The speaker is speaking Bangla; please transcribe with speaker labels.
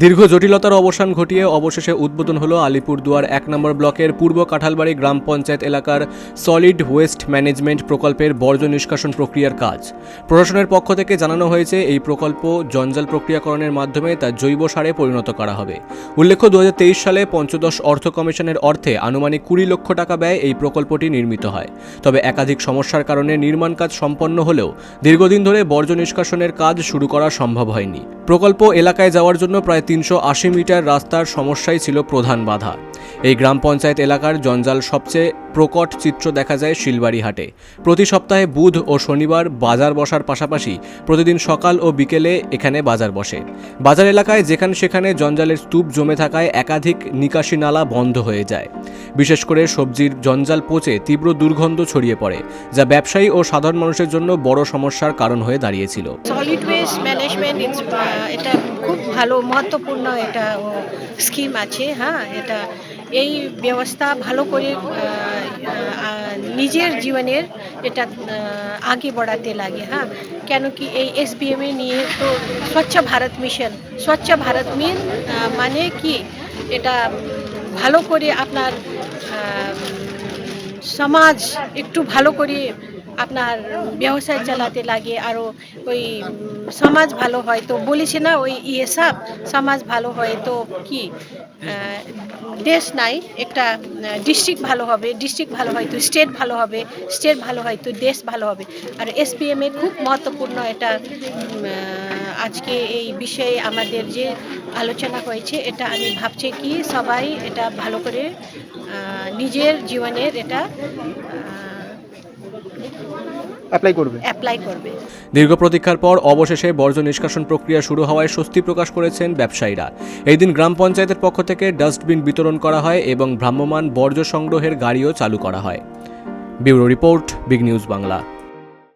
Speaker 1: দীর্ঘ জটিলতার অবসান ঘটিয়ে অবশেষে উদ্বোধন হলো আলিপুরদুয়ার ১ নম্বর ব্লকের পূর্ব কাঁঠালবাড়ি গ্রাম পঞ্চায়েত এলাকার সলিড ওয়েস্ট ম্যানেজমেন্ট প্রকল্পের বর্জ্য নিষ্কাশন প্রক্রিয়ার কাজ। প্রশাসনের পক্ষ থেকে জানানো হয়েছে, এই প্রকল্প জঞ্জাল প্রক্রিয়াকরণের মাধ্যমে তা জৈব সারে পরিণত করা হবে। উল্লেখ্য, ২০২৩ সালে পঞ্চদশ অর্থ কমিশনের অর্থে আনুমানিক ২০ লক্ষ টাকা ব্যয়ে এই প্রকল্পটি নির্মিত হয়। তবে একাধিক সমস্যার কারণে নির্মাণ কাজ সম্পন্ন হলেও দীর্ঘদিন ধরে বর্জ্য নিষ্কাশনের কাজ শুরু করা সম্ভব হয়নি। প্রকল্প এলাকায় যাওয়ার জন্য প্রায় ৩৮০ মিটার রাস্তার সমস্যাই ছিল প্রধান বাধা। এই গ্রাম পঞ্চায়েত এলাকার জঞ্জাল সবচেয়ে প্রকট চিত্র দেখা যায় শিলবাড়ি হাটে। প্রতি সপ্তাহে বুধ ও শনিবার বাজার বসার পাশাপাশি প্রতিদিন সকাল ও বিকেলে এখানে বাজার বসে। বাজার এলাকায় যেখানে সেখানে জঞ্জালের স্তূপ জমে থাকায় একাধিক নিকাশি নালা বন্ধ হয়ে যায়। বিশেষ করে সবজির জঞ্জাল পচে তীব্র দুর্গন্ধ ছড়িয়ে পড়ে, যা ব্যবসায়ী ও সাধারণ মানুষের জন্য বড় সমস্যার কারণ হয়ে দাঁড়িয়েছিল।
Speaker 2: সলিড ওয়েস্ট ম্যানেজমেন্ট এটা খুব ভালো মহত্বপূর্ণ এটা স্কিম আছে। হ্যাঁ, এটা এই ব্যবস্থা ভালো করে নিজের জীবনের এটা আগে বাড়াতে লাগে। হ্যাঁ, কেন কি এই এসবিএমএ নিয়ে তো স্বচ্ছ ভারত মিশন, স্বচ্ছ ভারত মানে কি এটা ভালো করে আপনার সমাজ একটু ভালো করে আপনার ব্যবসায় চালাতে লাগে। আরও ওই সমাজ ভালো হয় তো বলেছে না, ওই সব সমাজ ভালো হয় তো কি দেশ নাই, একটা ডিস্ট্রিক্ট ভালো হবে, ডিস্ট্রিক্ট ভালো হয় তো স্টেট ভালো হবে, স্টেট ভালো হয় তো দেশ ভালো হবে। আর এসপিএমে খুব মহত্বপূর্ণ এটা। আজকে এই বিষয়ে আমাদের যে আলোচনা হয়েছে, এটা আমি ভাবছি কি সবাই এটা ভালো করে নিজের জীবনের এটা অ্যাপ্লাই করবে।
Speaker 1: দীর্ঘ প্রতীক্ষার পর অবশেষে বর্জ্য নিষ্কাশন প্রক্রিয়া শুরু হওয়ায় স্বস্তি প্রকাশ করেছেন ব্যবসায়ীরা। এই দিন গ্রাম পঞ্চায়েতের পক্ষ থেকে ডাস্টবিন বিতরণ করা হয় এবং ভ্রাম্যমাণ বর্জ্য সংগ্রহের গাড়িও চালু করা হয়। Bureau report, big news Bangla.